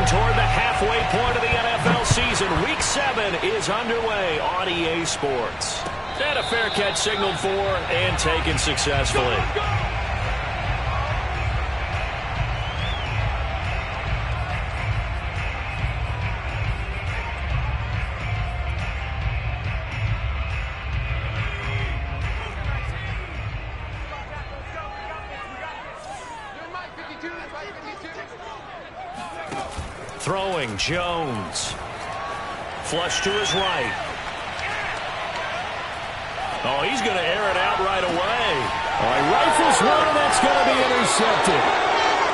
Moving toward the halfway point of the NFL season. Week 7 is underway on EA Sports. And a fair catch signaled for and taken successfully. Throwing, Jones. Flush to his right. Oh, he's going to air it out right away. All right, rifles one, and that's going to be intercepted.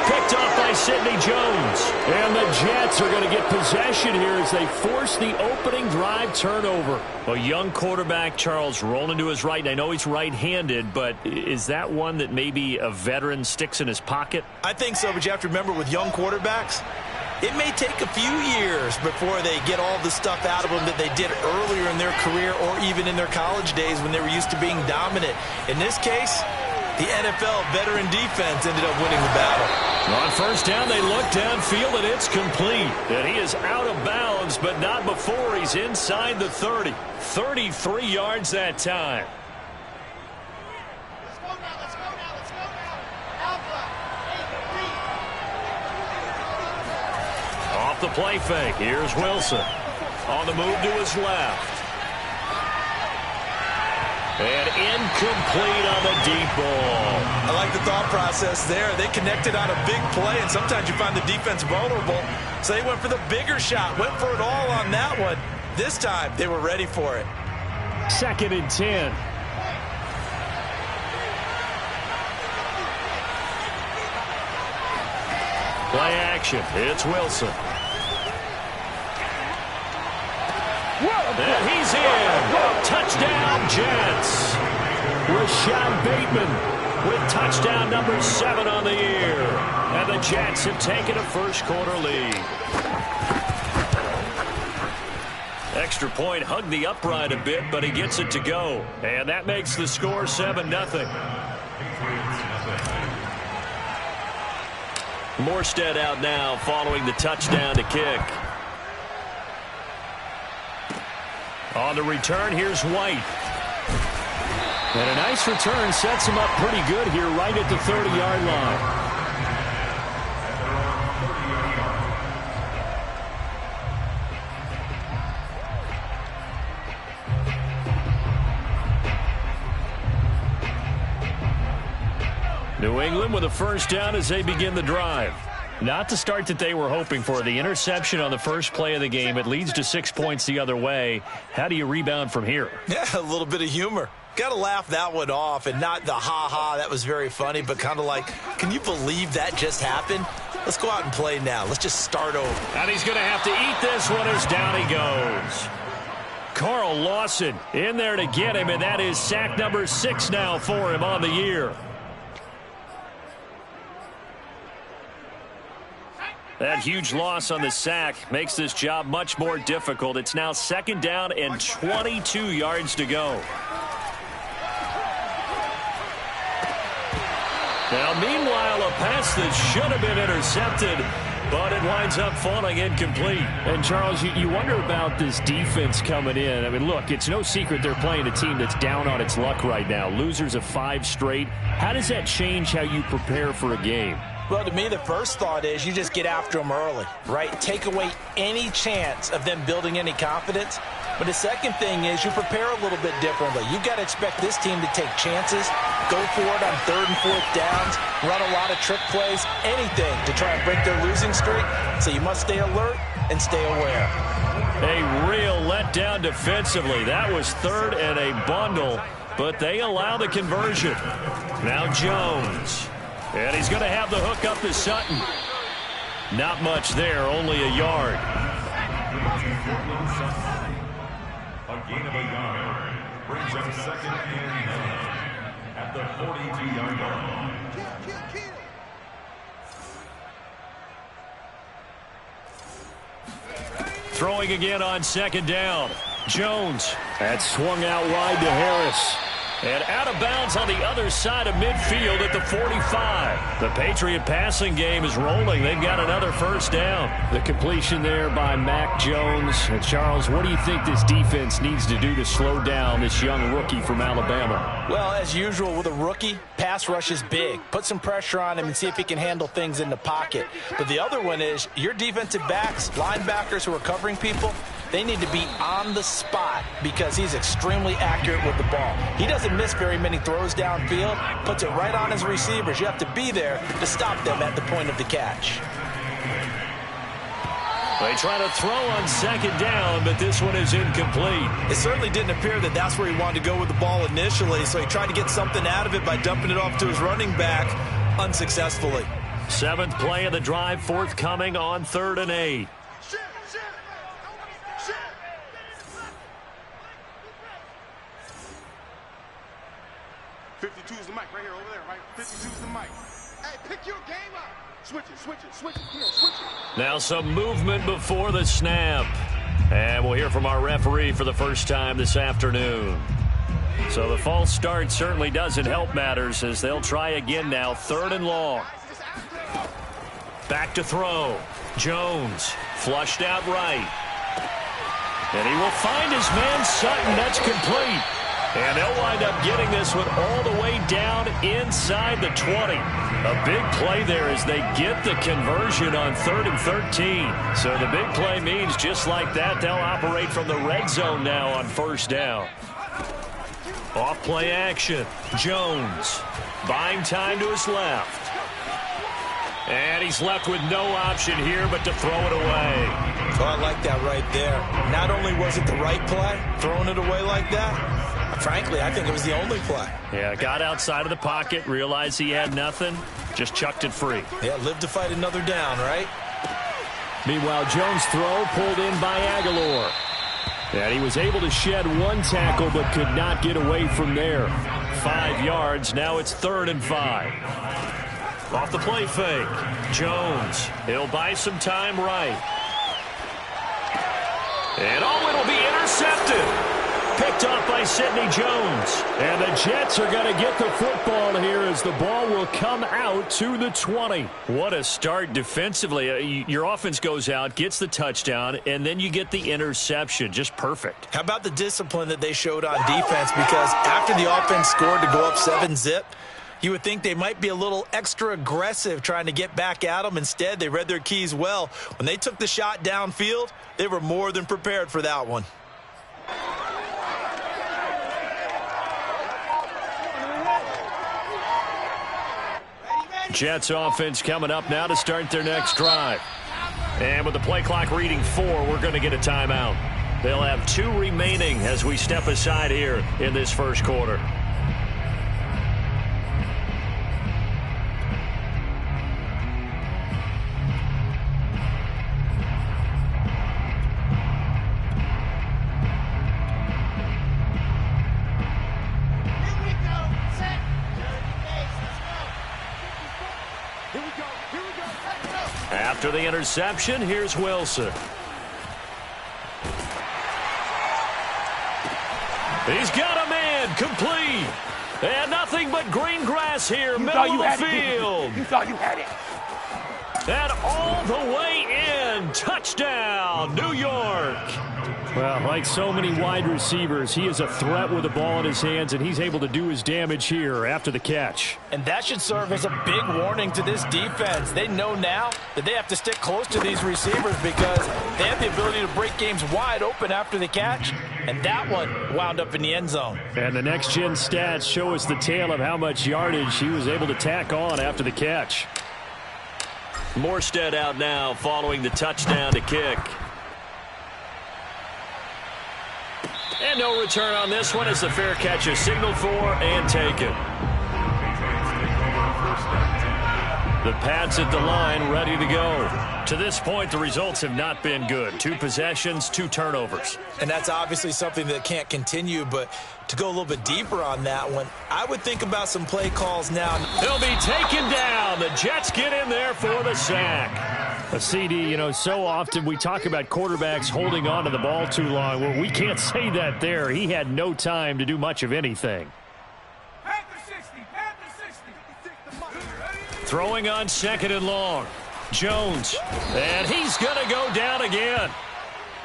Picked off by Sidney Jones. And the Jets are going to get possession here as they force the opening drive turnover. A young quarterback, Charles, rolling to his right. And I know he's right-handed, but is that one that maybe a veteran sticks in his pocket? I think so, but you have to remember with young quarterbacks, it may take a few years before they get all the stuff out of them that they did earlier in their career or even in their college days when they were used to being dominant. In this case, the NFL veteran defense ended up winning the battle. On first down, they look downfield, and it's complete. And he is out of bounds, but not before he's inside the 30. 33 yards that time. Off the play fake. Here's Wilson. On the move to his left. And incomplete on the deep ball. I like the thought process there. They connected on a big play, and sometimes you find the defense vulnerable. So they went for the bigger shot, went for it all on that one. This time, they were ready for it. 2nd and 10. Play action. It's Wilson. And he's in. Touchdown, Jets. Rashad Bateman with touchdown number 7 on the year. And the Jets have taken a first-quarter lead. Extra point hugged the upright a bit, but he gets it to go. And that makes the score 7-0. Morstead out now following the touchdown to kick. On the return, here's White. And a nice return sets him up pretty good here right at the 30-yard line. New England with a first down as they begin the drive. Not the start that they were hoping for. The interception on the first play of the game. It leads to 6 points the other way. How do you rebound from here? Yeah, a little bit of humor. Got to laugh that one off, and not the ha-ha, that was very funny, but kind of like, can you believe that just happened? Let's go out and play now. Let's just start over. And he's going to have to eat this one as down he goes. Carl Lawson in there to get him, and that is sack number 6 now for him on the year. That huge loss on the sack makes this job much more difficult. It's now 2nd down and 22 yards to go. Now, meanwhile, a pass that should have been intercepted, but it winds up falling incomplete. And, Charles, you wonder about this defense coming in. I mean, look, it's no secret they're playing a team that's down on its luck right now. Losers of 5 straight. How does that change how you prepare for a game? Well, to me, the first thought is you just get after them early, right? Take away any chance of them building any confidence. But the second thing is you prepare a little bit differently. You've got to expect this team to take chances, go for it on 3rd and 4th downs, run a lot of trick plays, anything to try and break their losing streak. So you must stay alert and stay aware. A real letdown defensively. That was 3rd and a bundle, but they allow the conversion. Now Jones. And he's going to have the hook up to Sutton. Not much there, only a yard. A gain of a yard brings up 2nd and 9 at the 42-yard line. Throwing again on 2nd down. Jones. That swung out wide to Harris. And out of bounds on the other side of midfield at the 45. The Patriot passing game is rolling. They've got another first down. The completion there by Mac Jones. And Charles, what do you think this defense needs to do to slow down this young rookie from Alabama? Well, as usual with a rookie, pass rush is big. Put some pressure on him and see if he can handle things in the pocket. But the other one is your defensive backs, linebackers who are covering people, they need to be on the spot because he's extremely accurate with the ball. He doesn't miss very many throws downfield, puts it right on his receivers. You have to be there to stop them at the point of the catch. They try to throw on second down, but this one is incomplete. It certainly didn't appear that that's where he wanted to go with the ball initially, so he tried to get something out of it by dumping it off to his running back unsuccessfully. 7th play of the drive forthcoming on 3rd and 8. 52's the mic right here, over there, right? 52's the mic. Hey, pick your game up. Switch it, switch it, switch it. Here, switch it. Now some movement before the snap. And we'll hear from our referee for the first time this afternoon. So the false start certainly doesn't help matters as they'll try again now. 3rd and long. Back to throw. Jones flushed out right. And he will find his man Sutton. That's complete. And they'll wind up getting this one all the way down inside the 20. A big play there as they get the conversion on 3rd and 13. So the big play means just like that, they'll operate from the red zone now on 1st down. Off play action. Jones buying time to his left. And he's left with no option here but to throw it away. Oh, I like that right there. Not only was it the right play, throwing it away like that, frankly, I think it was the only play. Yeah, got outside of the pocket, realized he had nothing, just chucked it free. Yeah, live to fight another down, right? Meanwhile, Jones' throw pulled in by Aguilar. And he was able to shed one tackle but could not get away from there. 5 yards, now it's 3rd and 5. Off the play fake. Jones, he'll buy some time right. And it'll be intercepted. Picked off by Sidney Jones. And the Jets are going to get the football here as the ball will come out to the 20. What a start defensively. Your offense goes out, gets the touchdown, and then you get the interception. Just perfect. How about the discipline that they showed on defense? Because after the offense scored to go up 7-zip, you would think they might be a little extra aggressive trying to get back at them. Instead, they read their keys well. When they took the shot downfield, they were more than prepared for that one. Jets offense coming up now to start their next drive. And with the play clock reading 4, we're going to get a timeout. They'll have 2 remaining as we step aside here in this first quarter. After the interception, here's Wilson. He's got a man, complete. And nothing but green grass here, middle of the field. You thought you had it. And all the way in. Touchdown, New York. Well, like so many wide receivers, he is a threat with the ball in his hands, and he's able to do his damage here after the catch. And that should serve as a big warning to this defense. They know now that they have to stick close to these receivers because they have the ability to break games wide open after the catch, and that one wound up in the end zone. And the next-gen stats show us the tale of how much yardage he was able to tack on after the catch. Morstead out now following the touchdown to kick. And no return on this one as the fair catch is signaled for and taken. The Pats at the line ready to go. To this point, the results have not been good. 2 possessions, 2 turnovers. And that's obviously something that can't continue, but to go a little bit deeper on that one, I would think about some play calls now. He'll be taken down. The Jets get in there for the sack. A CD, so often we talk about quarterbacks holding on to the ball too long. Well, we can't say that there. He had no time to do much of anything. Throwing on 2nd and long. Jones. And he's going to go down again.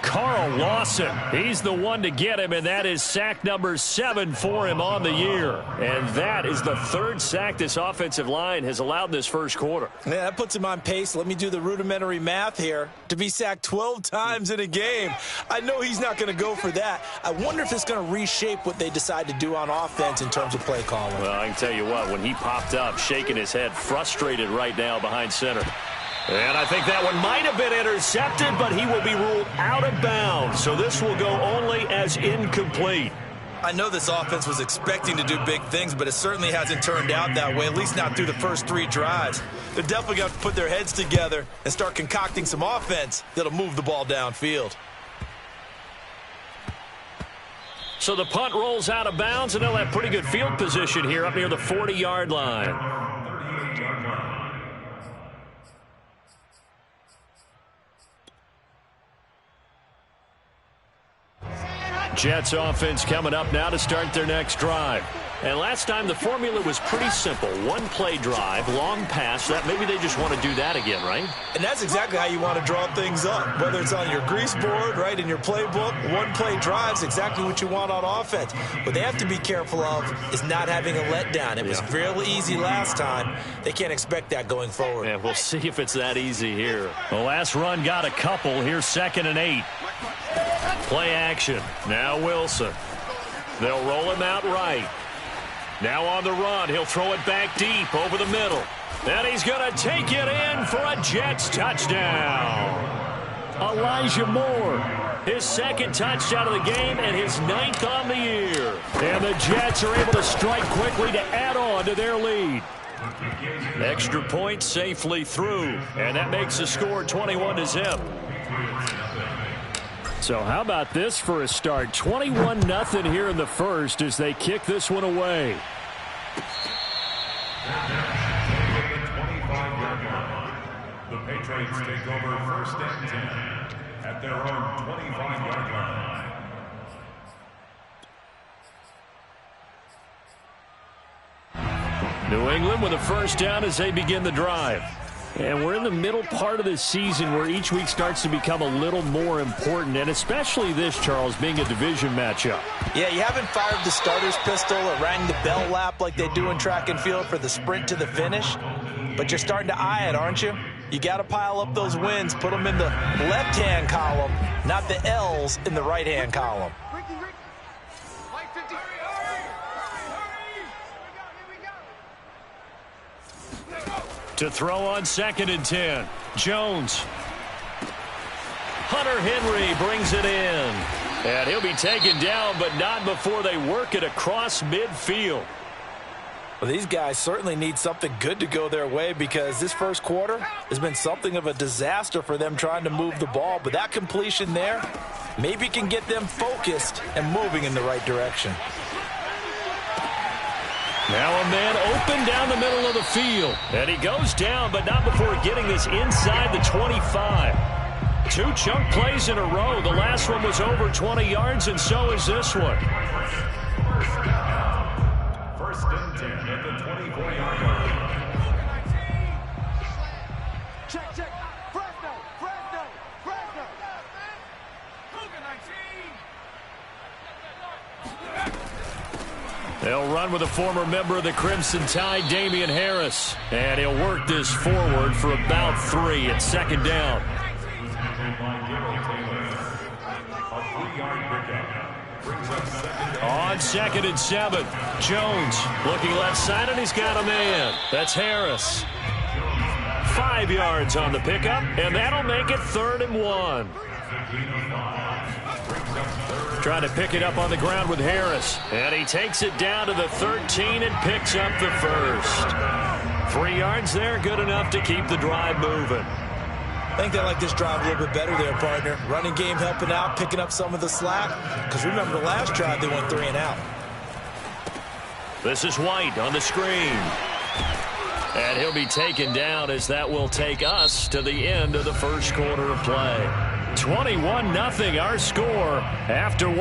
Carl Lawson, he's the one to get him, and that is sack number 7 for him on the year. And that is the 3rd sack this offensive line has allowed this first quarter. Yeah, that puts him on pace. Let me do the rudimentary math here. To be sacked 12 times in a game, I know he's not going to go for that. I wonder if it's going to reshape what they decide to do on offense in terms of play calling. Well, I can tell you what, when he popped up, shaking his head, frustrated right now behind center. And I think that one might have been intercepted, but he will be ruled out of bounds. So this will go only as incomplete. I know this offense was expecting to do big things, but it certainly hasn't turned out that way, at least not through the first 3 drives. They're definitely going to put their heads together and start concocting some offense that'll move the ball downfield. So the punt rolls out of bounds, and they'll have pretty good field position here up near the 40-yard line. Jets offense coming up now to start their next drive. And last time the formula was pretty simple. 1-play drive, long pass. That maybe they just want to do that again, right? And that's exactly how you want to draw things up. Whether it's on your grease board, right, in your playbook, 1-play drive's exactly what you want on offense. What they have to be careful of is not having a letdown. It was real easy last time. They can't expect that going forward. Yeah, we'll see if it's that easy here. The last run got a couple. Here's 2nd and 8. Play action. Now Wilson. They'll roll him out right. Now on the run. He'll throw it back deep over the middle. And he's going to take it in for a Jets touchdown. Elijah Moore. His 2nd touchdown of the game and his 9th on the year. And the Jets are able to strike quickly to add on to their lead. Extra point safely through. And that makes the score 21-0. So how about this for a start? 21-0 here in the first as they kick this one away. The Patriots take over 1st and 10 at their own 25-yard line. New England with a first down as they begin the drive. And we're in the middle part of the season where each week starts to become a little more important, and especially this, Charles, being a division matchup. Yeah, you haven't fired the starter's pistol or rang the bell lap like they do in track and field for the sprint to the finish, but you're starting to eye it, aren't you? You got to pile up those wins, put them in the left-hand column, not the L's in the right-hand column. To throw on 2nd and 10. Jones. Hunter Henry brings it in. And he'll be taken down, but not before they work it across midfield. Well, these guys certainly need something good to go their way because this first quarter has been something of a disaster for them trying to move the ball. But that completion there maybe can get them focused and moving in the right direction. Now a man open down the middle of the field. And he goes down, but not before getting this inside the 25. 2 chunk plays in a row. The last one was over 20 yards, and so is this one. 1st and 10 at the 24-yard line. Check. Fresno. They'll run with a former member of the Crimson Tide, Damian Harris. And he'll work this forward for about 3 at 2nd down. On 2nd and 7, Jones looking left side, and he's got a man. That's Harris. 5 yards on the pickup, and that'll make it 3rd and 1. Trying to pick it up on the ground with Harris. And he takes it down to the 13 and picks up the first. 3 yards there, good enough to keep the drive moving. I think they like this drive a little bit better there, partner. Running game helping out, picking up some of the slack. Because remember the last drive, they went 3 and out. This is White on the screen. And he'll be taken down as that will take us to the end of the first quarter of play. 21-0 our score after 1.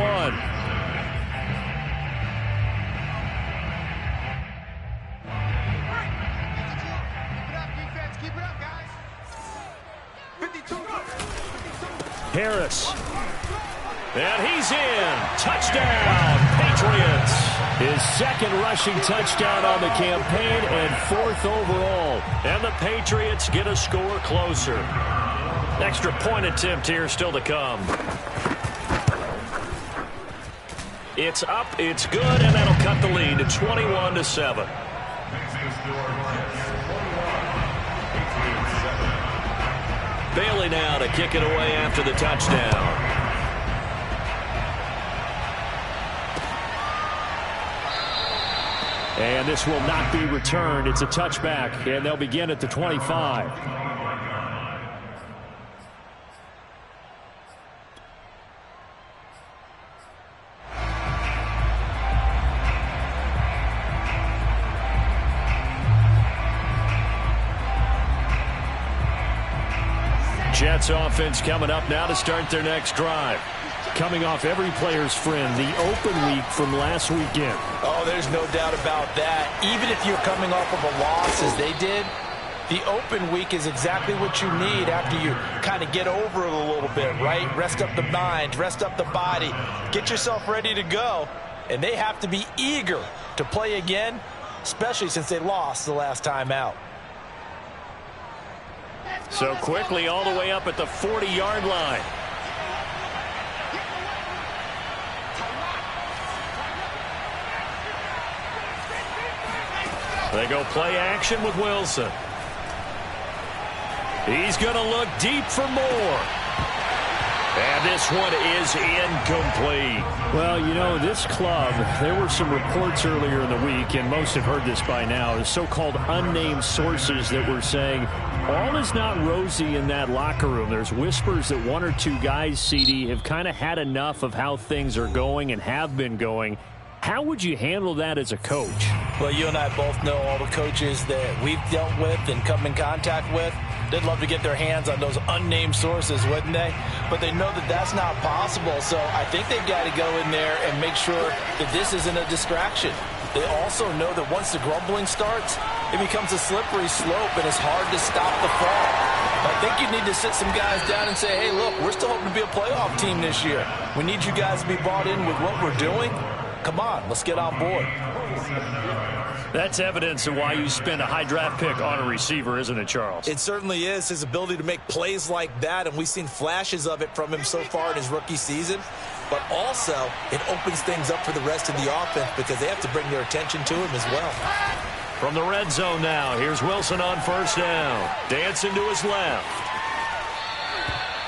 Harris. And he's in. Touchdown, Patriots. His second rushing touchdown on the campaign and fourth overall. And the Patriots get a score closer. Extra point attempt here still to come. It's up, it's good, and that'll cut the lead to 21-7. Bailey now to kick it away after the touchdown. And this will not be returned. It's a touchback, and they'll begin at the 25. Jets offense coming up now to start their next drive. Coming off every player's friend, the open week from last weekend. Oh, there's no doubt about that. Even if you're coming off of a loss as they did, the open week is exactly what you need after you kind of get over it a little bit, right? Rest up the mind, rest up the body, get yourself ready to go. And they have to be eager to play again, especially since they lost the last time out. So quickly all the way up at the 40-yard line. They go play action with Wilson. He's going to look deep for more. And this one is incomplete. Well, you know, this club, there were some reports earlier in the week, and most have heard this by now, the so-called unnamed sources that were saying all is not rosy in that locker room. There's whispers that one or two guys, CD, have kind of had enough of how things are going and have been going. How would you handle that as a coach? Well, you and I both know all the coaches that we've dealt with and come in contact with. They'd love to get their hands on those unnamed sources, wouldn't they? But they know that that's not possible, so I think they've got to go in there and make sure that this isn't a distraction. They also know that once the grumbling starts, it becomes a slippery slope, and it's hard to stop the fall. I think you need to sit some guys down and say, hey, look, we're still hoping to be a playoff team this year. We need you guys to be bought in with what we're doing. Come on, let's get on board. That's evidence of why you spend a high draft pick on a receiver, isn't it, Charles? It certainly is, his ability to make plays like that, and we've seen flashes of it from him so far in his rookie season. But also, it opens things up for the rest of the offense because they have to bring their attention to him as well. From the red zone now, here's Wilson on first down. Dancing to his left.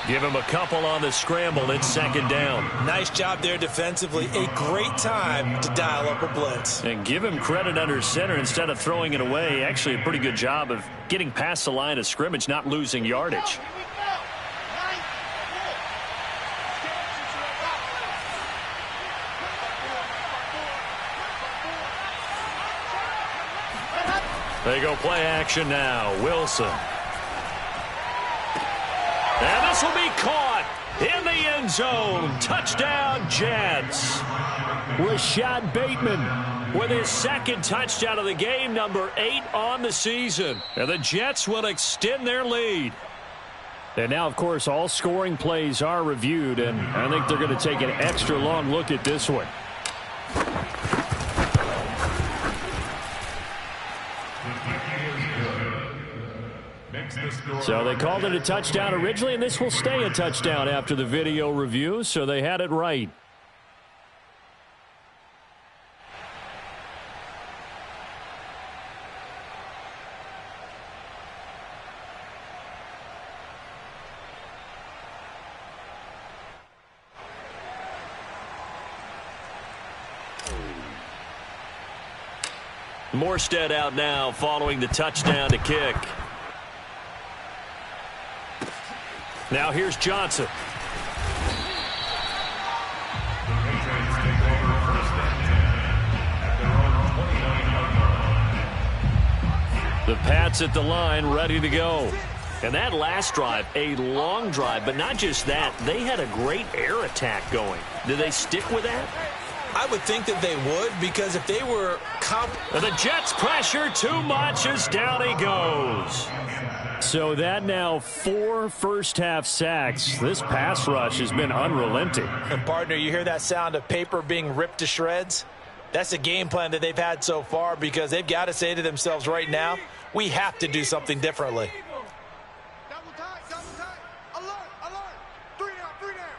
Give him a couple on the scramble. It's second down. Nice job there defensively. A great time to dial up a blitz. And give him credit under center instead of throwing it away. Actually, a pretty good job of getting past the line of scrimmage, not losing yardage. They go play action now. Wilson. And this will be caught in the end zone. Touchdown, Jets. Rashad Bateman with his second touchdown of the game, number 8 on the season. And the Jets will extend their lead. And now, of course, all scoring plays are reviewed, and I think they're going to take an extra long look at this one. So they called it a touchdown originally, and this will stay a touchdown after the video review, so they had it right. Morstead out now following the touchdown to kick. Now here's Johnson. The Pats at the line, ready to go. And that last drive, a long drive, but not just that. They had a great air attack going. Do they stick with that? I would think that they would, because if they were the Jets pressure too much as down he goes. So that now 4 first-half sacks. This pass rush has been unrelenting. And, partner, you hear that sound of paper being ripped to shreds? That's a game plan that they've had so far, because they've got to say to themselves right now, we have to do something differently. Double tight, alert, alert. 3 down.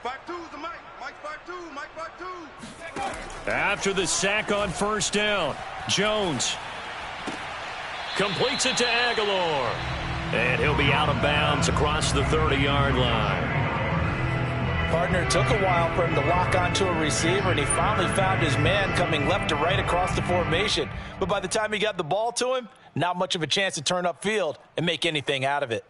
5-2's the mic. Mike 5-2, Mike 5-2. After the sack on first down, Jones completes it to Aguilar. And he'll be out of bounds across the 30-yard line. Partner, took a while for him to lock onto a receiver, and he finally found his man coming left to right across the formation. But by the time he got the ball to him, not much of a chance to turn upfield and make anything out of it.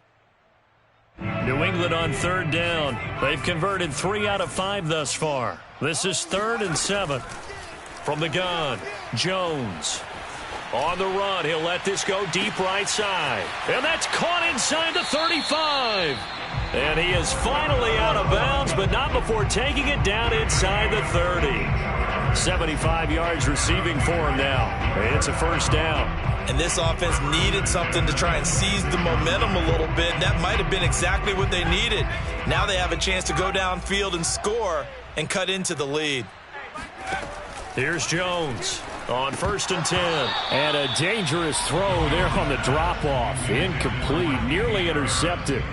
New England on third down. They've converted 3 out of 5 thus far. This is 3rd and 7. From the gun, Jones. On the run, he'll let this go deep right side. And that's caught inside the 35. And he is finally out of bounds, but not before taking it down inside the 30. 75 yards receiving for him now. It's a first down. And this offense needed something to try and seize the momentum a little bit. And that might have been exactly what they needed. Now they have a chance to go downfield and score and cut into the lead. Here's Jones on 1st and 10. And a dangerous throw there on the drop-off. Incomplete, nearly intercepted.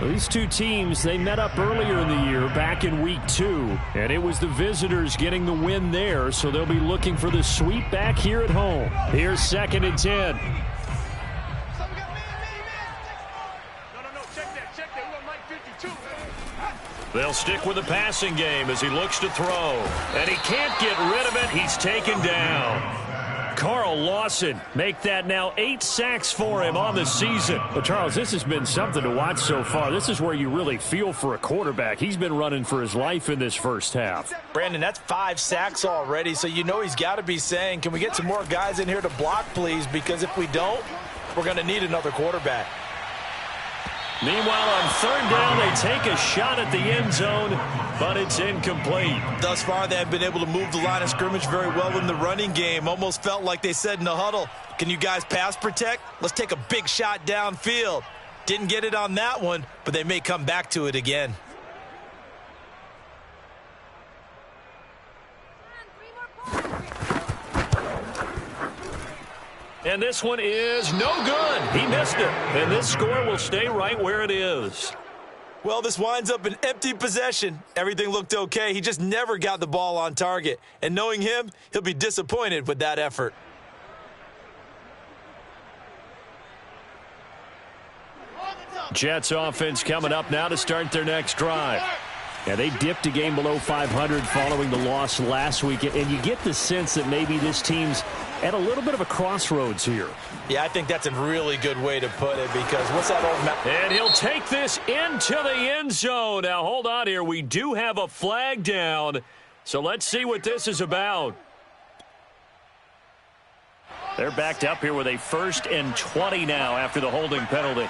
These two teams, they met up earlier in the year, back in week 2, and it was the visitors getting the win there, so they'll be looking for the sweep back here at home. Here's 2nd and 10. No, check that. We want Mike 52. They'll stick with the passing game as he looks to throw. And he can't get rid of it. He's taken down. Carl Lawson make that now 8 sacks for him on the season. But, Charles, this has been something to watch so far. This is where you really feel for a quarterback. He's been running for his life in this first half. Brandon, that's 5 sacks already, so you know he's got to be saying, can we get some more guys in here to block, please? Because if we don't, we're going to need another quarterback. Meanwhile, on 3rd down, they take a shot at the end zone, but it's incomplete. Thus far, they have been able to move the line of scrimmage very well in the running game. Almost felt like they said in the huddle, can you guys pass protect? Let's take a big shot downfield. Didn't get it on that one, but they may come back to it again. And this one is no good. He missed it. And this score will stay right where it is. Well, this winds up an empty possession. Everything looked okay. He just never got the ball on target. And knowing him, he'll be disappointed with that effort. Jets offense coming up now to start their next drive. Yeah, they dipped a game below 500 following the loss last week. And you get the sense that maybe this team's at a little bit of a crossroads here. Yeah, I think that's a really good way to put it, because what's that old... And he'll take this into the end zone. Now, hold on here. We do have a flag down, so let's see what this is about. They're backed up here with a 1st and 20 now after the holding penalty.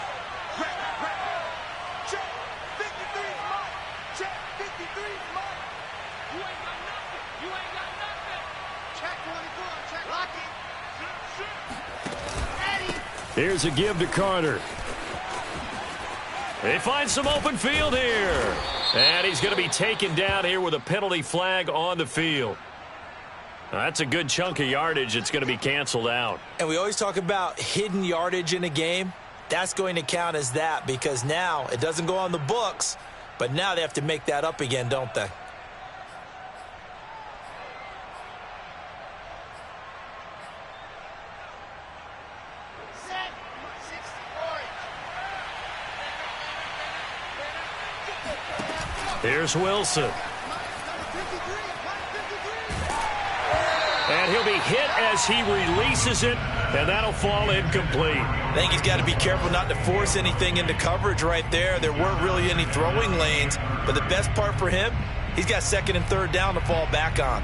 Here's a give to Carter. They find some open field here. And he's going to be taken down here with a penalty flag on the field. That's a good chunk of yardage. It's going to be canceled out. And we always talk about hidden yardage in a game. That's going to count as that, because now it doesn't go on the books, but now they have to make that up again, don't they? Here's Wilson. And he'll be hit as he releases it, and that'll fall incomplete. I think he's got to be careful not to force anything into coverage right there. There weren't really any throwing lanes, but the best part for him, he's got 2nd and 3rd down to fall back on.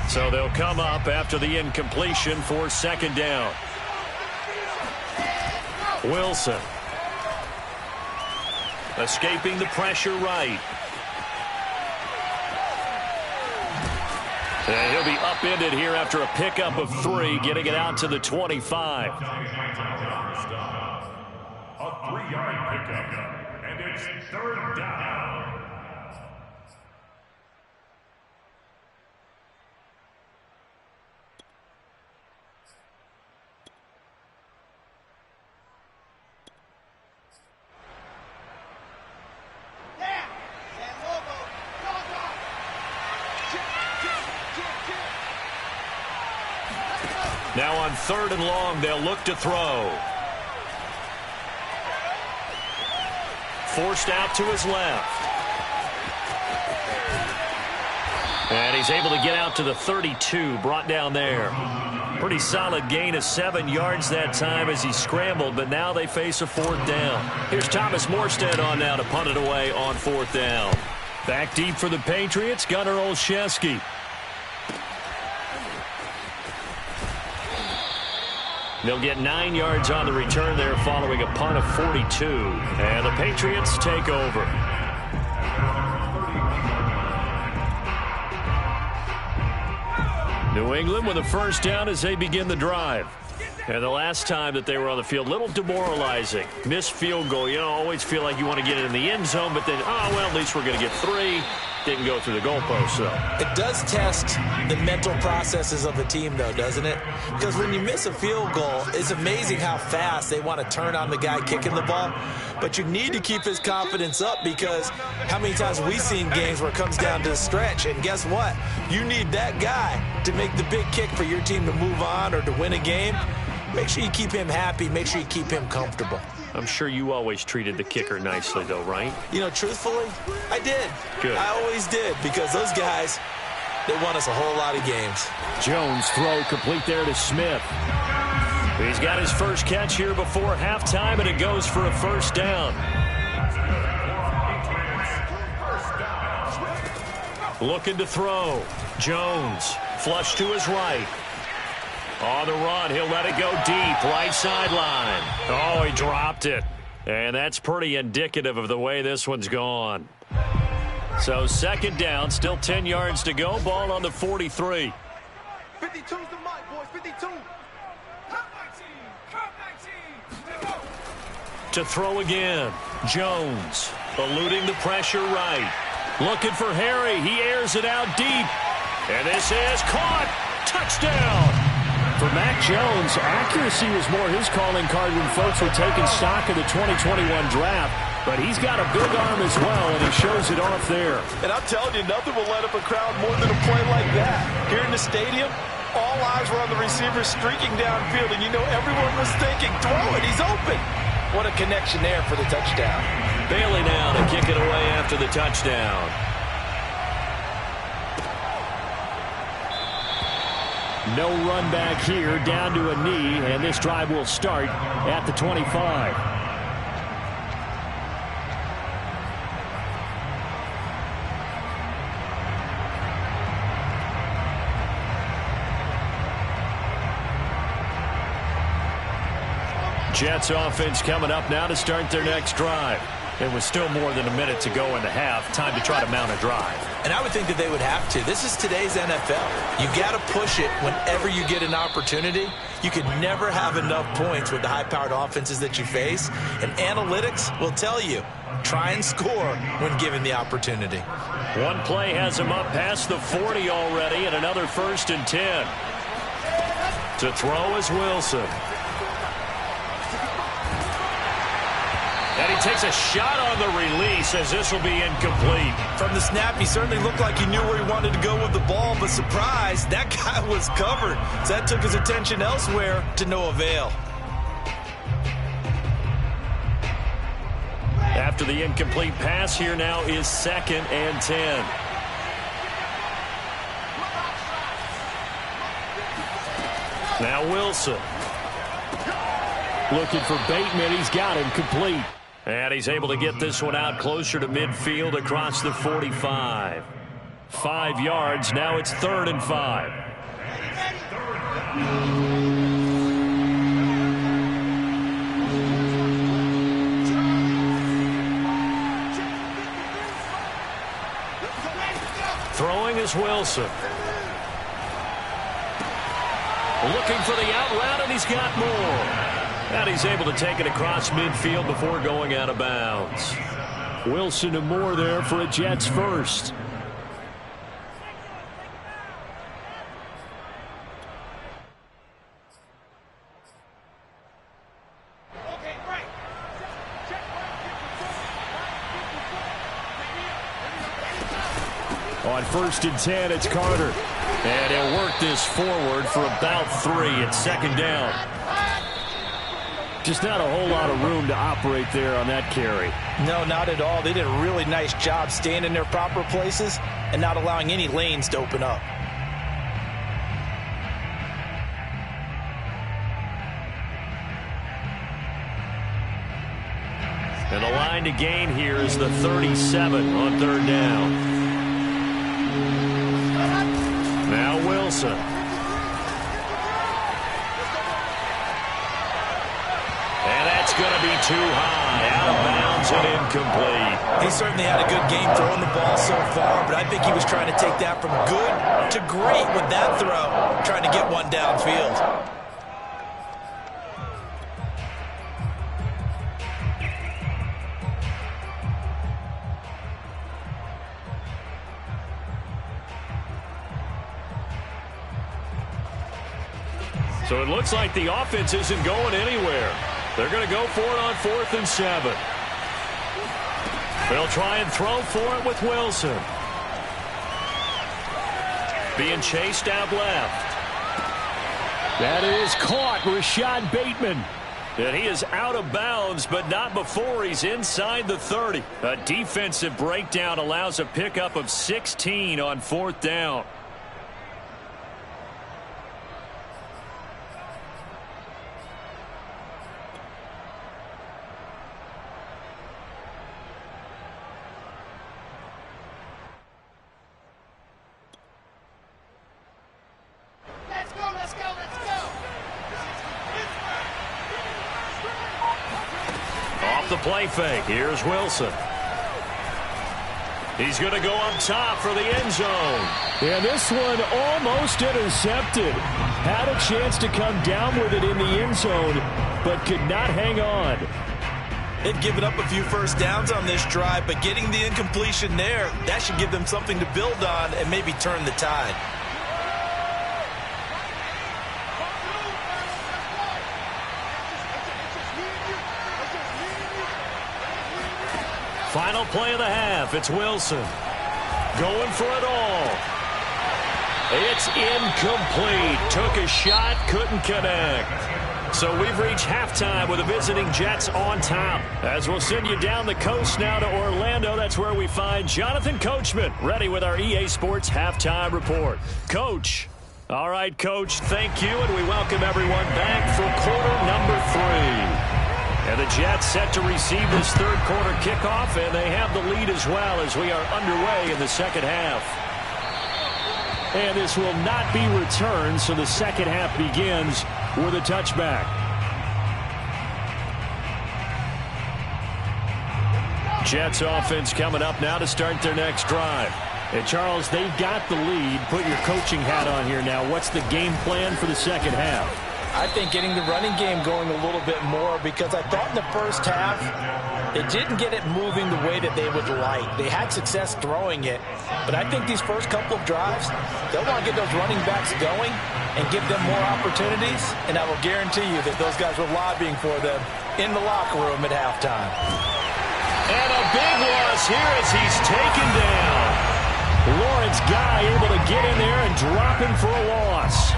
So they'll come up after the incompletion for 2nd down. Escaping the pressure right. And he'll be upended here after a pickup of 3, getting it out to the 25. A 3-yard pickup, and it's 3rd down. Now on 3rd and long, they'll look to throw. Forced out to his left. And he's able to get out to the 32, brought down there. Pretty solid gain of 7 yards that time as he scrambled, but now they face a 4th down. Here's Thomas Morstead on now to punt it away on 4th down. Back deep for the Patriots, Gunnar Olszewski. They'll get 9 yards on the return there following a punt of 42. And the Patriots take over. New England with a 1st down as they begin the drive. And the last time that they were on the field, a little demoralizing. Missed field goal. You know, always feel like you want to get it in the end zone, but then, oh, well, at least we're going to get 3. Didn't go through the goalpost, though. It does test the mental processes of a team, though, doesn't it? Because when you miss a field goal, it's amazing how fast they want to turn on the guy kicking the ball. But you need to keep his confidence up, because how many times have we seen games where it comes down to the stretch, and guess what? You need that guy to make the big kick for your team to move on or to win a game. Make sure you keep him happy. Make sure you keep him comfortable. I'm sure you always treated the kicker nicely, though, right? You know, truthfully, I did. Good. I always did, because those guys, they won us a whole lot of games. Jones throw complete there to Smith. He's got his first catch here before halftime, and it goes for a 1st down. Looking to throw. Jones, flush to his right. On the run, he'll let it go deep, right sideline. Oh, he dropped it. And that's pretty indicative of the way this one's gone. So 2nd down, still 10 yards to go. Ball on the 43. 52's the mic, boys, 52. To throw again. Jones, eluding the pressure right. Looking for Harry. He airs it out deep. And this is caught. Touchdown. For Mac Jones, accuracy was more his calling card when folks were taking stock of the 2021 draft. But he's got a big arm as well, and he shows it off there. And I'm telling you, nothing will let up a crowd more than a play like that. Here in the stadium, all eyes were on the receiver streaking downfield, and you know everyone was thinking, throw it, he's open. What a connection there for the touchdown. Bailey now to kick it away after the touchdown. No run back here, down to a knee, and this drive will start at the 25. Jets offense coming up now to start their next drive. It was still more than a minute to go in the half. Time to try to mount a drive. And I would think that they would have to. This is today's NFL. You got to push it whenever you get an opportunity. You can never have enough points with the high-powered offenses that you face. And analytics will tell you, try and score when given the opportunity. One play has him up past the 40 already, and another 1st and 10. To throw is Wilson. And he takes a shot on the release as this will be incomplete. From the snap, he certainly looked like he knew where he wanted to go with the ball, but surprise, that guy was covered. So that took his attention elsewhere to no avail. After the incomplete pass, here now is 2nd and 10. Now Wilson. Looking for Bateman. He's got him complete. And he's able to get this one out closer to midfield across the 45. 5 yards. Now it's 3rd and 5. Throwing is Wilson. Looking for the out route, and he's got more. And he's able to take it across midfield before going out of bounds. Wilson and Moore there for a Jets first. On 1st and 10, it's Carter. And he'll work this forward for about 3. It's second down. Just not a whole lot of room to operate there on that carry. No, not at all. They did a really nice job staying in their proper places and not allowing any lanes to open up. And the line to gain here is the 37 on 3rd down. Now Wilson. And that's going to be too high. Out of bounds and incomplete. He certainly had a good game throwing the ball so far, but I think he was trying to take that from good to great with that throw, trying to get one downfield. So it looks like the offense isn't going anywhere. They're going to go for it on 4th and 7. They'll try and throw for it with Wilson. Being chased out left. That is caught. Rashad Bateman. And he is out of bounds, but not before he's inside the 30. A defensive breakdown allows a pickup of 16 on 4th down. The play fake. Here's Wilson. He's going to go up top for the end zone. And this one almost intercepted. Had a chance to come down with it in the end zone, but could not hang on. They've given up a few first downs on this drive, but getting the incompletion there, that should give them something to build on and maybe turn the tide. Final play of the half. It's Wilson. Going for it all. It's incomplete. Took a shot, couldn't connect. So we've reached halftime with the visiting Jets on top. As we'll send you down the coast now to Orlando, that's where we find Jonathan Coachman ready with our EA Sports halftime report. Coach. All right, Coach, thank you, and we welcome everyone back for quarter number 3. And the Jets set to receive this third quarter kickoff, and they have the lead as well as we are underway in the second half. And this will not be returned, so the second half begins with a touchback. Jets offense coming up now to start their next drive. And Charles, they've got the lead. Put your coaching hat on here now. What's the game plan for the second half? I think getting the running game going a little bit more, because I thought in the first half they didn't get it moving the way that they would like. They had success throwing it, but I think these first couple of drives, they'll want to get those running backs going and give them more opportunities, and I will guarantee you that those guys were lobbying for them in the locker room at halftime. And a big loss here as he's taken down. Lawrence Guy able to get in there and drop him for a loss.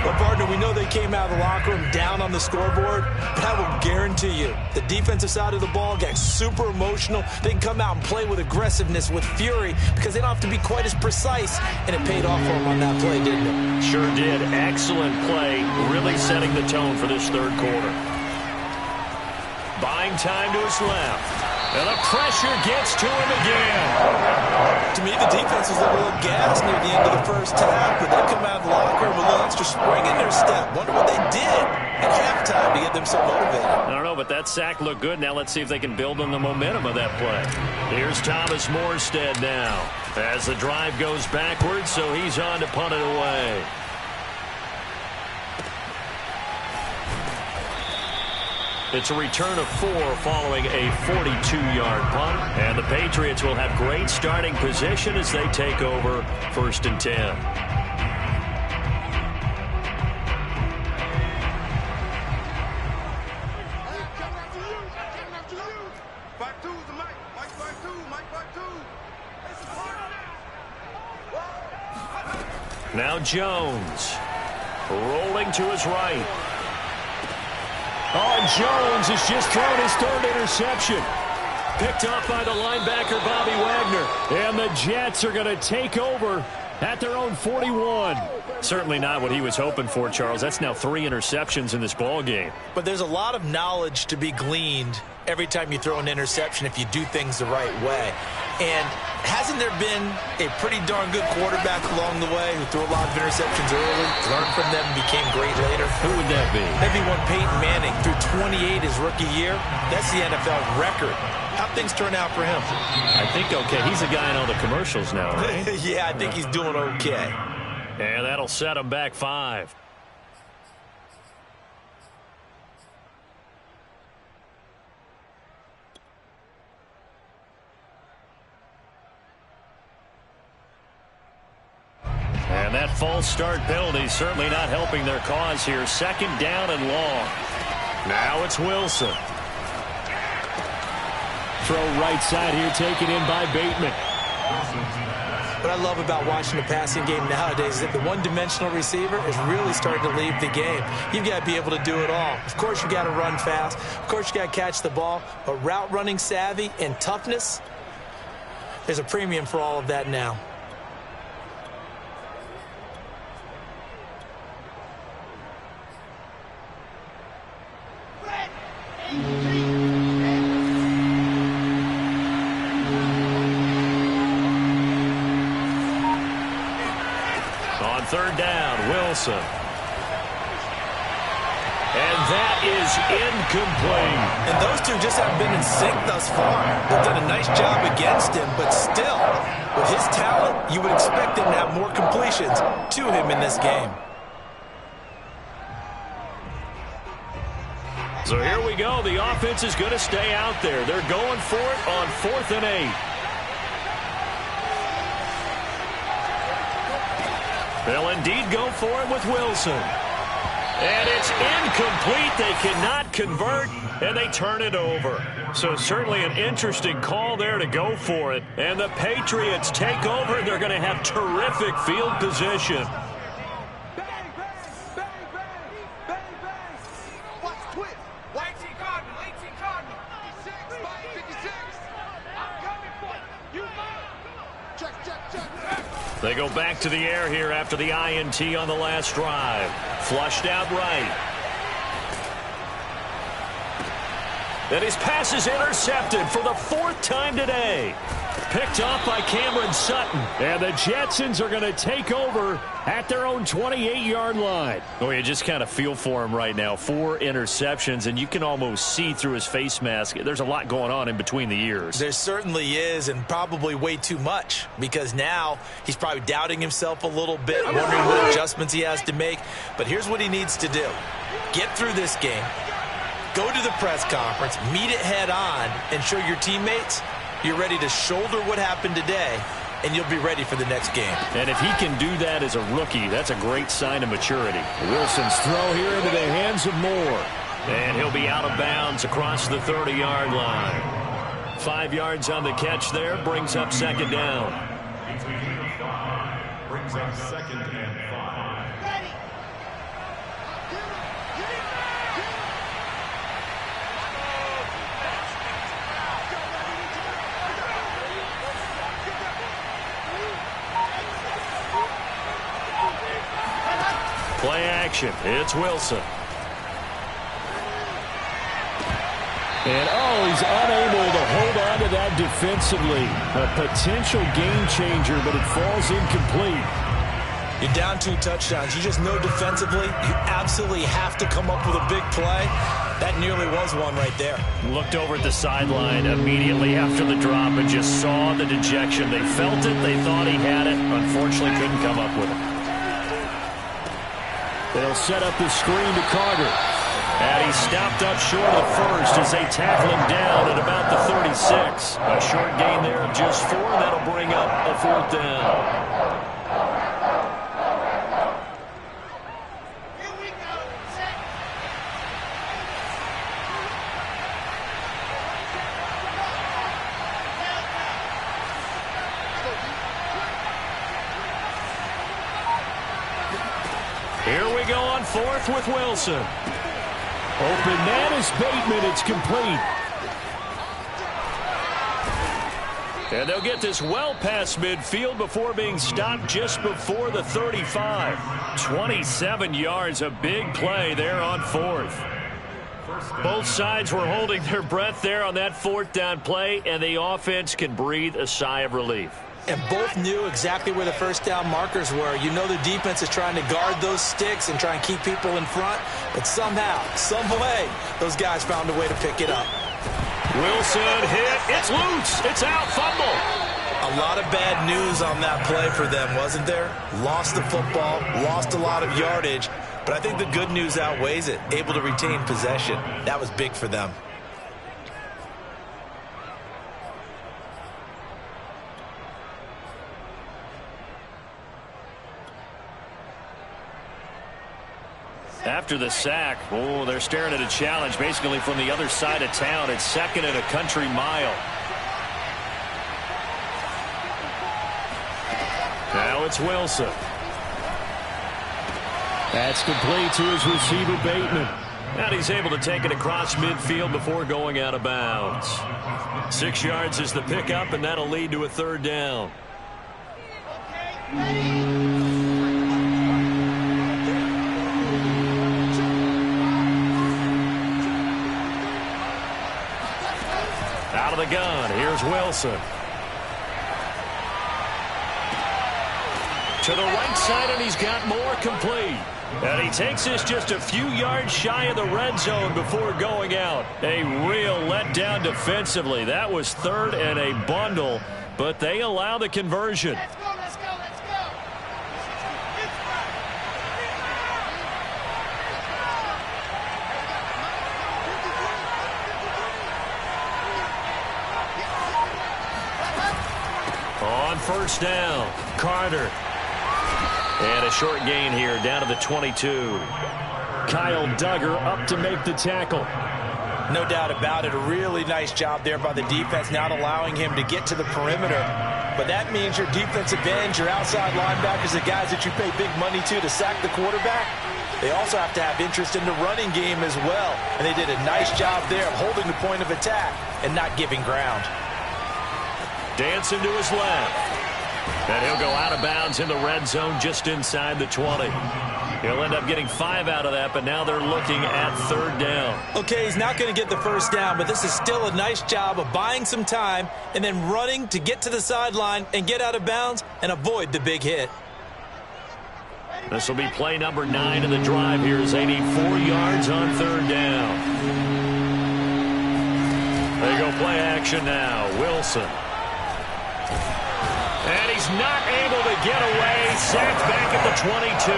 Well, partner, we know they came out of the locker room down on the scoreboard, but I will guarantee you the defensive side of the ball got super emotional. They can come out and play with aggressiveness, with fury, because they don't have to be quite as precise, and it paid off for them on that play, didn't it? Sure did. Excellent play, really setting the tone for this third quarter. Buying time to his left. And the pressure gets to him again. To me, the defense was a little gassed near the end of the first half, but they come out of the locker room with a little extra spring in their step. Wonder what they did at halftime to get them so motivated. I don't know, but that sack looked good. Now let's see if they can build on the momentum of that play. Here's Thomas Morstead now as the drive goes backwards, so he's on to punt it away. It's a return of 4 following a 42-yard punt. And the Patriots will have great starting position as they take over 1st and 10. Now Jones rolling to his right. Oh, Jones has just thrown his 3rd interception. Picked up by the linebacker, Bobby Wagner. And the Jets are going to take over at their own 41. Certainly not what he was hoping for, Charles. That's now 3 interceptions in this ball game. But there's a lot of knowledge to be gleaned every time you throw an interception if you do things the right way. And hasn't there been a pretty darn good quarterback along the way who threw a lot of interceptions early, learned from them, and became great later? Who would that be? Maybe one Peyton Manning threw 28 his rookie year. That's the NFL record. How'd things turn out for him? I think okay. He's a guy in all the commercials now, right? Yeah, I think he's doing okay. And that'll set him back 5. And that false start penalty certainly not helping their cause here. 2nd down and long. Now it's Wilson. Throw right side here, taken in by Bateman. What I love about watching the passing game nowadays is that the one-dimensional receiver is really starting to leave the game. You've got to be able to do it all. Of course, you got to run fast. Of course, you got to catch the ball. But route running savvy and toughness, there's a premium for all of that now. On 3rd down, Wilson. And that is incomplete. And those two just haven't been in sync thus far. They've done a nice job against him, but still, with his talent, you would expect him to have more completions to him in this game. So here we go. The offense is going to stay out there. They're going for it on 4th and 8. They'll indeed go for it with Wilson. And it's incomplete. They cannot convert, and they turn it over. So certainly an interesting call there to go for it. And the Patriots take over. They're going to have terrific field position. They go back to the air here after the INT on the last drive. Flushed out right. And his pass is intercepted for the 4th time today. Picked off by Cameron Sutton. And the Jetsons are going to take over at their own 28-yard line. Oh, you just kind of feel for him right now. 4 interceptions, and you can almost see through his face mask. There's a lot going on in between the ears. There certainly is, and probably way too much, because now he's probably doubting himself a little bit, wondering what adjustments he has to make. But here's what he needs to do. Get through this game, go to the press conference, meet it head on, and show your teammates you're ready to shoulder what happened today, and you'll be ready for the next game. And if he can do that as a rookie, that's a great sign of maturity. Wilson's throw here into the hands of Moore. And he'll be out of bounds across the 30-yard line. 5 yards on the catch there, brings up 2nd down. Brings up 2nd and 5. Play action. It's Wilson. And, he's unable to hold on to that defensively. A potential game changer, but it falls incomplete. You're down 2 touchdowns. You just know defensively you absolutely have to come up with a big play. That nearly was one right there. Looked over at the sideline immediately after the drop and just saw the dejection. They felt it. They thought he had it. Unfortunately, couldn't come up with it. They'll set up the screen to Carter. And he stopped up short of the first as they tackle him down at about the 36. A short gain there of just 4. That'll bring up a 4th down. Here we go on 4th with Wilson. Open man is Bateman. It's complete. And they'll get this well past midfield before being stopped just before the 35. 27 yards, a big play there on 4th. Both sides were holding their breath there on that 4th down play, and the offense can breathe a sigh of relief. And both knew exactly where the first down markers were. You know the defense is trying to guard those sticks and try and keep people in front. But somehow, some way, those guys found a way to pick it up. Wilson hit. It's loose. It's out. Fumble. A lot of bad news on that play for them, wasn't there? Lost the football, lost a lot of yardage. But I think the good news outweighs it. Able to retain possession. That was big for them. After the sack, they're staring at a challenge basically from the other side of town. It's 2nd and a country mile. Now it's Wilson. That's complete to his receiver, Bateman. And he's able to take it across midfield before going out of bounds. 6 yards is the pickup, and that'll lead to a 3rd down. Out of the gun, here's Wilson. To the right side, and he's got more complete. And he takes this just a few yards shy of the red zone before going out. A real letdown defensively. That was 3rd and a bundle, but they allow the conversion. Let's go, let's go, let's go. On 1st down, Carter. And a short gain here down to the 22. Kyle Duggar up to make the tackle. No doubt about it. A really nice job there by the defense, not allowing him to get to the perimeter. But that means your defensive ends, your outside linebackers, the guys that you pay big money to sack the quarterback, they also have to have interest in the running game as well. And they did a nice job there of holding the point of attack and not giving ground. Dancing to his left. And he'll go out of bounds in the red zone just inside the 20. He'll end up getting 5 out of that, but now they're looking at 3rd down. Okay, he's not going to get the first down, but this is still a nice job of buying some time and then running to get to the sideline and get out of bounds and avoid the big hit. This will be play number 9 of the drive here as they need 4 yards on 3rd down. There you go, play action now. Wilson. And he's not able to get away. Sacked back at the 22.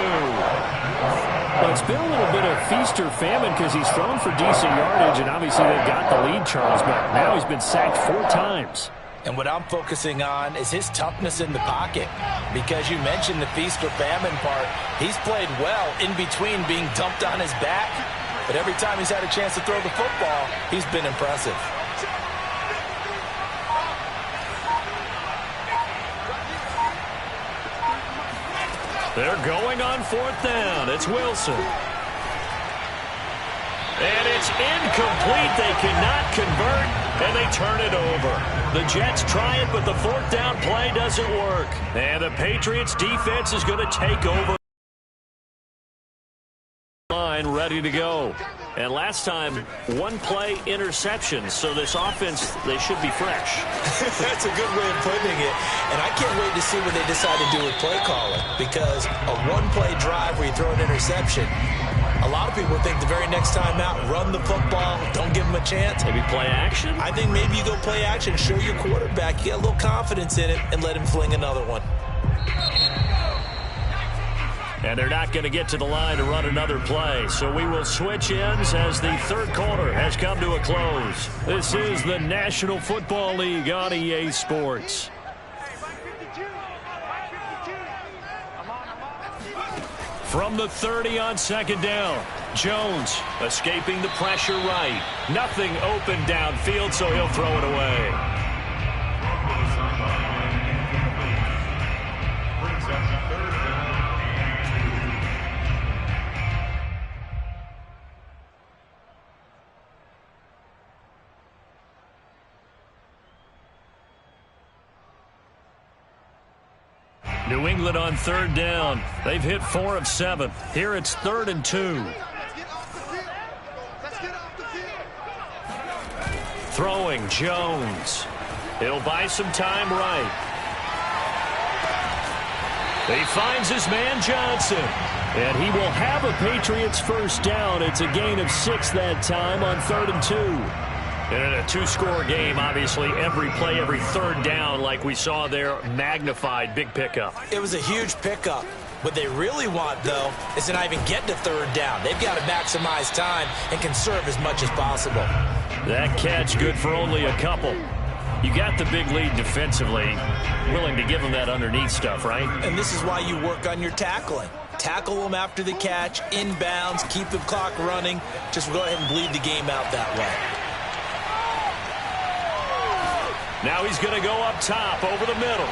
Well, it's been a little bit of feast or famine because he's thrown for decent yardage, and obviously they've got the lead, Charles, but now he's been sacked 4 times. And what I'm focusing on is his toughness in the pocket. Because you mentioned the feast or famine part. He's played well in between being dumped on his back. But every time he's had a chance to throw the football, he's been impressive. They're going on 4th down. It's Wilson. And it's incomplete. They cannot convert, and they turn it over. The Jets try it, but the 4th down play doesn't work. And the Patriots defense is going to take over line ready to go. And last time, one play interception. So this offense, they should be fresh. That's a good way of putting it. And I can't wait to see what they decide to do with play calling. Because a one-play drive where you throw an interception, a lot of people think the very next time out, run the football, don't give them a chance. Maybe play action? I think maybe you go play action, show your quarterback, you get a little confidence in it, and let him fling another one. And they're not going to get to the line to run another play. So we will switch ends as the third quarter has come to a close. This is the National Football League on EA Sports. From the 30 on second down, Jones escaping the pressure right. Nothing open downfield, so he'll throw it away. New England on third down. They've hit 4 of 7. Here it's 3rd and 2. Throwing, Jones. He'll buy some time right. He finds his man Johnson. And he will have a Patriots first down. It's a gain of 6 that time on 3rd and 2. And in a two-score game, obviously, every play, every third down, like we saw there, magnified, big pickup. It was a huge pickup. What they really want, though, is to not even get to third down. They've got to maximize time and conserve as much as possible. That catch good for only a couple. You got the big lead defensively, willing to give them that underneath stuff, right? And this is why you work on your tackling. Tackle them after the catch, inbounds, keep the clock running. Just go ahead and bleed the game out that way. Now he's going to go up top over the middle.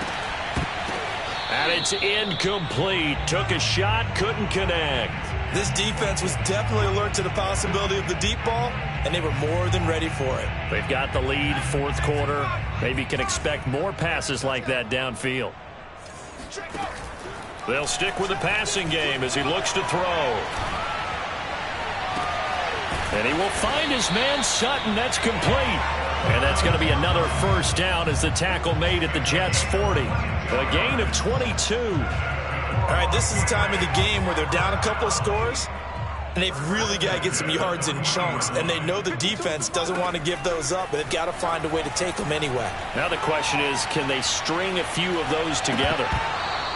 And it's incomplete. Took a shot, couldn't connect. This defense was definitely alert to the possibility of the deep ball, and they were more than ready for it. They've got the lead, fourth quarter. Maybe can expect more passes like that downfield. They'll stick with the passing game as he looks to throw. And he will find his man Sutton. That's complete. And that's going to be another first down as the tackle made at the Jets' 40. A gain of 22. All right, this is the time of the game where they're down a couple of scores, and they've really got to get some yards in chunks, and they know the defense doesn't want to give those up, but they've got to find a way to take them anyway. Now the question is, can they string a few of those together?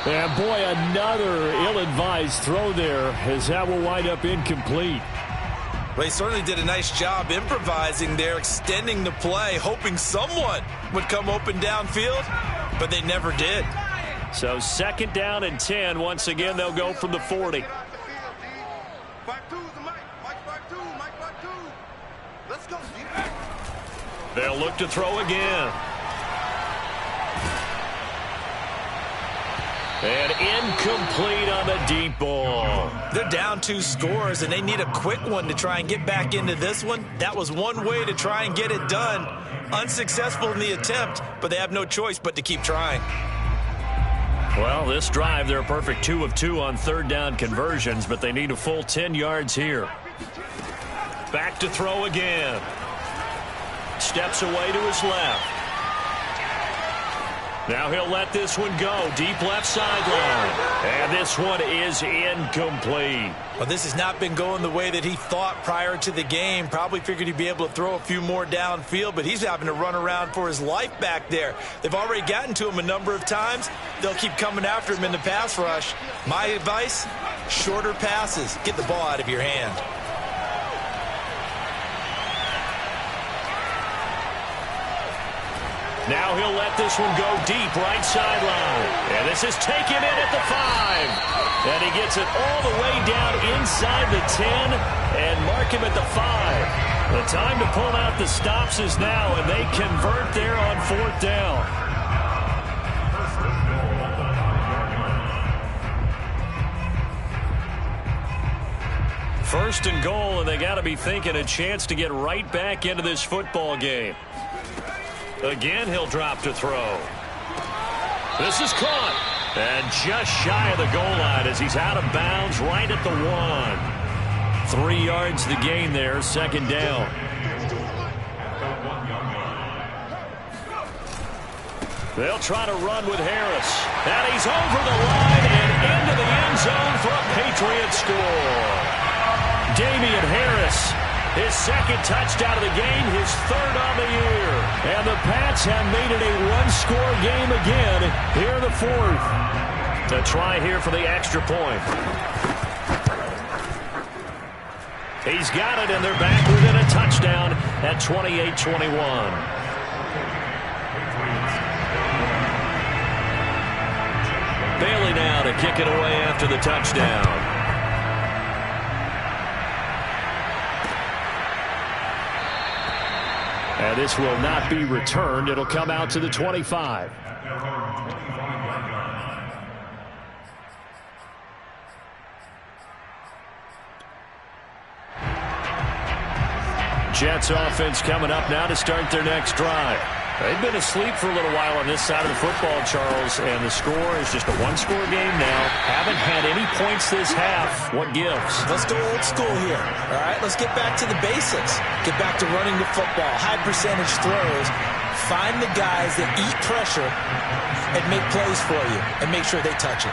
And boy, another ill-advised throw there as that will wind up incomplete. Well, he certainly did a nice job improvising there, extending the play, hoping someone would come open downfield, but they never did. So 2nd down and 10. Once again, they'll go from the 40. They'll look to throw again. And incomplete on the deep ball. They're down 2 scores, and they need a quick one to try and get back into this one. That was one way to try and get it done. Unsuccessful in the attempt, but they have no choice but to keep trying. Well, this drive, they're a perfect 2 of 2 on third down conversions, but they need a full 10 yards here. Back to throw again. Steps away to his left. Now he'll let this one go. Deep left sideline. And this one is incomplete. Well, this has not been going the way that he thought prior to the game. Probably figured he'd be able to throw a few more downfield, but he's having to run around for his life back there. They've already gotten to him a number of times. They'll keep coming after him in the pass rush. My advice, shorter passes. Get the ball out of your hand. Now he'll let this one go deep right sideline. And this is taken in at the 5. And he gets it all the way down inside the 10 and mark him at the 5. The time to pull out the stops is now, and they convert there on 4th down. First and goal, and they got to be thinking a chance to get right back into this football game. Again, he'll drop to throw. This is caught. And just shy of the goal line as he's out of bounds right at the 1. 3 yards the gain there, second down. They'll try to run with Harris. And he's over the line and into the end zone for a Patriot score. Damian Harris, his second touchdown of the game, his third on the year. And the Pats have made it a one-score game again here in the fourth. To try here for the extra point. He's got it, and they're back within a touchdown at 28-21. Bailey now to kick it away after the touchdown. And this will not be returned. It'll come out to the 25. Jets offense coming up now to start their next drive. They've been asleep for a little while on this side of the football, Charles, and the score is just a one-score game now. Haven't had any points this half. What gives? Let's go old school here, all right? Let's get back to the basics. Get back to running the football, high percentage throws. Find the guys that eat pressure and make plays for you and make sure they touch it.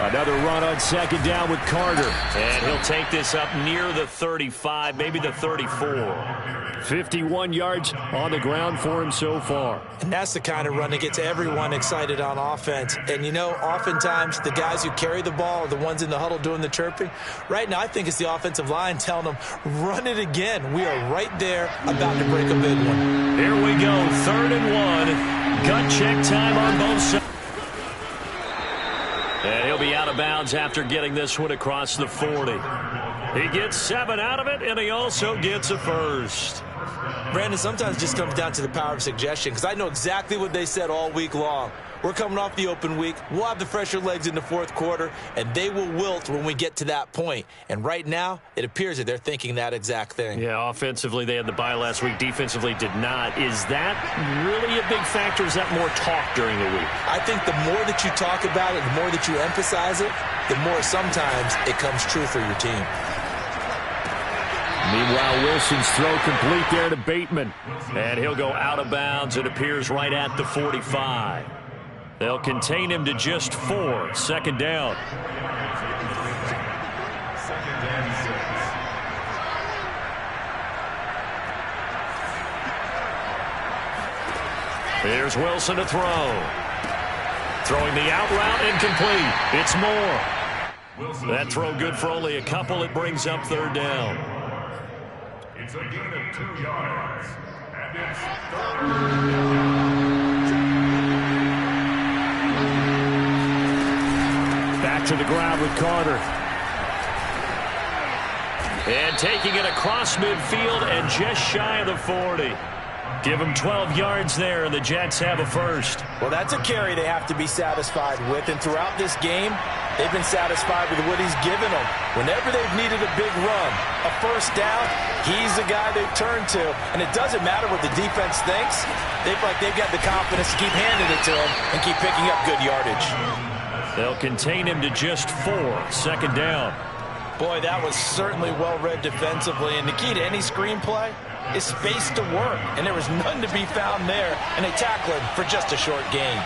Another run on second down with Carter. And he'll take this up near the 35, maybe the 34. 51 yards on the ground for him so far. And that's the kind of run that gets everyone excited on offense. And, you know, oftentimes the guys who carry the ball are the ones in the huddle doing the chirping. Right now, I think it's the offensive line telling them, run it again. We are right there about to break a big one. Here we go, 3rd and 1. Gut check time on both sides. And he'll be out of bounds after getting this one across the 40. He gets 7 out of it, and he also gets a first. Brandon, sometimes it just comes down to the power of suggestion, because I know exactly what they said all week long. We're coming off the open week. We'll have the fresher legs in the fourth quarter, and they will wilt when we get to that point. And right now, it appears that they're thinking that exact thing. Yeah, offensively, they had the bye last week. Defensively, did not. Is that really a big factor? Is that more talk during the week? I think the more that you talk about it, the more that you emphasize it, the more sometimes it comes true for your team. Meanwhile, Wilson's throw complete there to Bateman. And he'll go out of bounds. It appears right at the 45. They'll contain him to just 4. Second down. Here's Wilson to throw. Throwing the out route incomplete. It's Moore. That throw good for only a couple. It brings up 3rd down. It's a gain of 2 yards. And it's 3rd. Back to the ground with Carter. And taking it across midfield and just shy of the 40. Give them 12 yards there, and the Jets have a first. Well, that's a carry they have to be satisfied with, and throughout this game, they've been satisfied with what he's given them. Whenever they've needed a big run, a first down, he's the guy they've turned to. And it doesn't matter what the defense thinks. They feel like they've got the confidence to keep handing it to him and keep picking up good yardage. They'll contain him to just 4. Second down. Boy, that was certainly well-read defensively. And the key to any screenplay is space to work. And there was none to be found there. And they tackled him for just a short gain.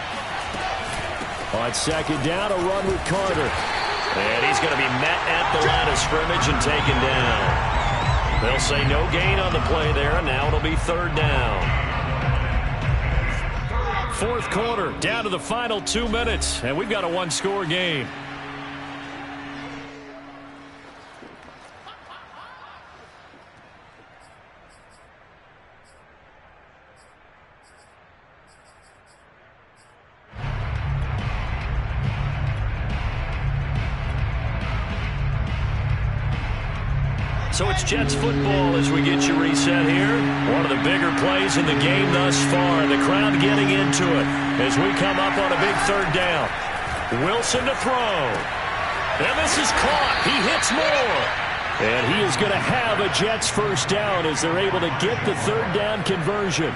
On second down, a run with Carter. And he's going to be met at the line of scrimmage and taken down. They'll say no gain on the play there, and now it'll be 3rd down. 4th quarter, down to the final 2 minutes, and we've got a one-score game. So it's Jets football as we get you reset here. One of the bigger plays in the game thus far. The crowd getting into it as we come up on a big 3rd down. Wilson to throw. And this is caught. He hits Moore. And he is going to have a Jets first down as they're able to get the 3rd down conversion.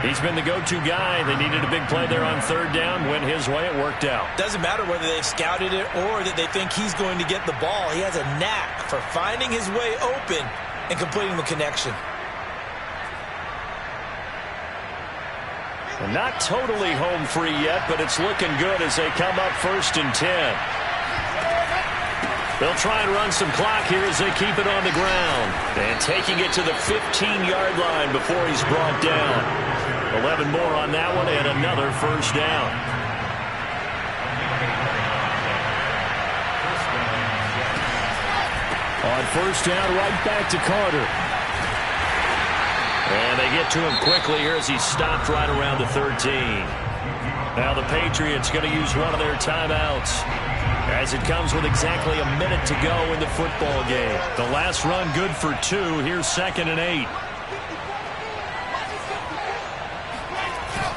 He's been the go-to guy. They needed a big play there on third down. Went his way. It worked out. Doesn't matter whether they've scouted it or that they think he's going to get the ball. He has a knack for finding his way open and completing the connection. And not totally home free yet, but it's looking good as they come up 1st and 10. They'll try and run some clock here as they keep it on the ground. And taking it to the 15-yard line before he's brought down. 11 more on that one and another first down. On first down, right back to Carter. And they get to him quickly here as he's stopped right around the 13. Now the Patriots going to use one of their timeouts, as it comes with exactly a minute to go in the football game. The last run good for 2. Here's 2nd and 8.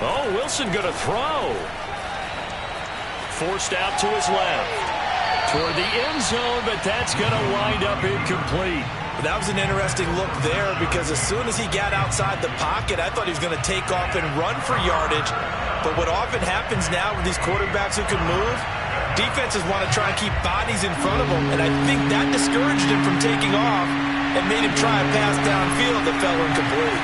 Oh, Wilson going to throw. Forced out to his left. Toward the end zone, but that's going to wind up incomplete. That was an interesting look there because as soon as he got outside the pocket, I thought he was going to take off and run for yardage. But what often happens now with these quarterbacks who can move, defenses want to try and keep bodies in front of them, and I think that discouraged him from taking off and made him try a pass downfield that fell incomplete.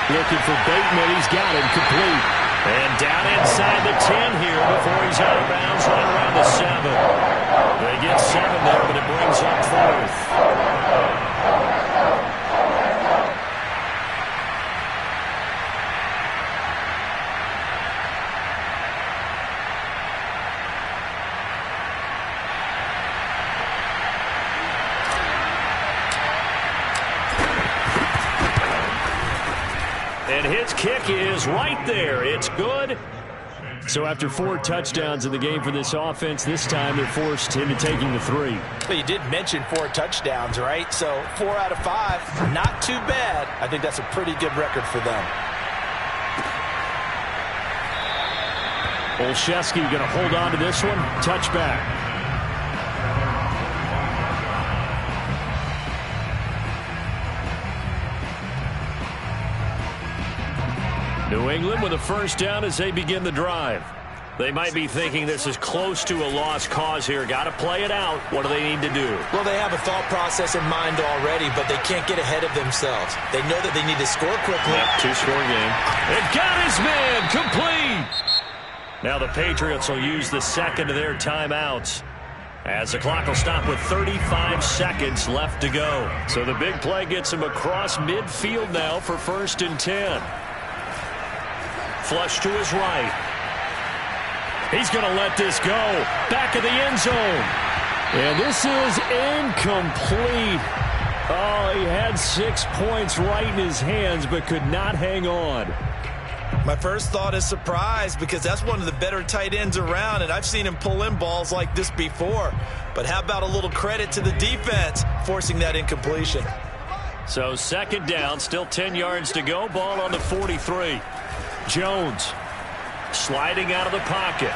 Looking for Bateman. He's got him complete. And down inside the 10 here before he's out of bounds, right around the 7. They get 7 there, but it brings up 4th. And his kick is right there. It's good. So after 4 touchdowns in the game for this offense, this time they're forced into taking the 3. But you did mention 4 touchdowns, right? So 4 out of 5, not too bad. I think that's a pretty good record for them. Olszewski going to hold on to this one. Touchback. New England with a first down as they begin the drive. They might be thinking this is close to a lost cause here. Got to play it out. What do they need to do? Well, they have a thought process in mind already, but they can't get ahead of themselves. They know that they need to score quickly. Yep, 2-score game. It got his man complete. Now the Patriots will use the second of their timeouts, as the clock will stop with 35 seconds left to go. So the big play gets him across midfield now for 1st and 10. Flush to his right. He's going to let this go. Back of the end zone. And this is incomplete. Oh, he had 6 points right in his hands, but could not hang on. My first thought is surprise, because that's one of the better tight ends around, and I've seen him pull in balls like this before. But how about a little credit to the defense forcing that incompletion? So 2nd down, still 10 yards to go. Ball on the 43. Jones sliding out of the pocket.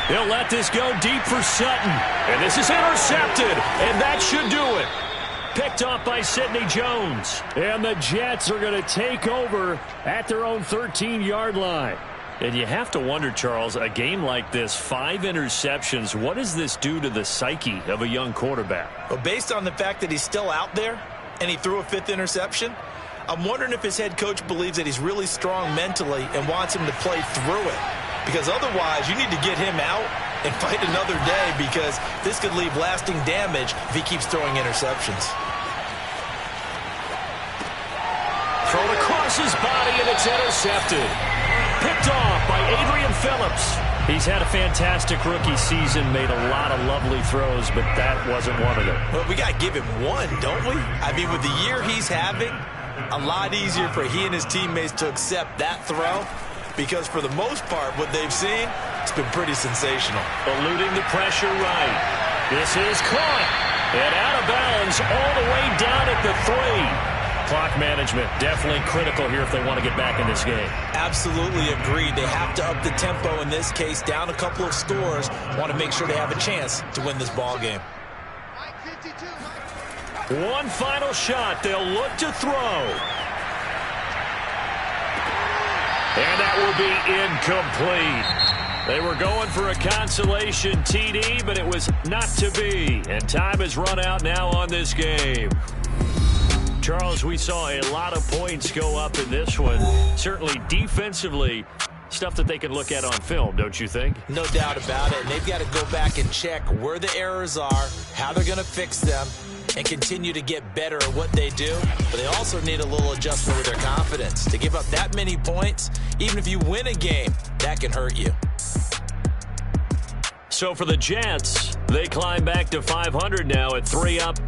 He'll let this go deep for Sutton. And this is intercepted. And that should do it. Picked off by Sidney Jones. And the Jets are going to take over at their own 13-yard line. And you have to wonder, Charles, a game like this, 5 interceptions, what does this do to the psyche of a young quarterback? Well, based on the fact that he's still out there and he threw a 5th interception, I'm wondering if his head coach believes that he's really strong mentally and wants him to play through it. Because otherwise, you need to get him out and fight another day, because this could leave lasting damage if he keeps throwing interceptions. Thrown across his body, and it's intercepted. Picked off by Adrian Phillips. He's had a fantastic rookie season, made a lot of lovely throws, but that wasn't one of them. Well, we got to give him one, don't we? I mean, with the year he's having, a lot easier for he and his teammates to accept that throw, because for the most part, what they've seen, it's been pretty sensational. Eluding the pressure right. This is caught. And out of bounds all the way down at the 3. Clock management definitely critical here if they want to get back in this game. Absolutely agreed. They have to up the tempo in this case, down a couple of scores. Want to make sure they have a chance to win this ball game. One final shot. They'll look to throw. And that will be incomplete. They were going for a consolation TD, but it was not to be. And time has run out now on this game. Charles, we saw a lot of points go up in this one. Certainly defensively, stuff that they can look at on film, don't you think? No doubt about it. And they've got to go back and check where the errors are, how they're going to fix them, and continue to get better at what they do. But they also need a little adjustment with their confidence. To give up that many points, even if you win a game, that can hurt you. So for the Jets, they climb back to 500 now at 3 up.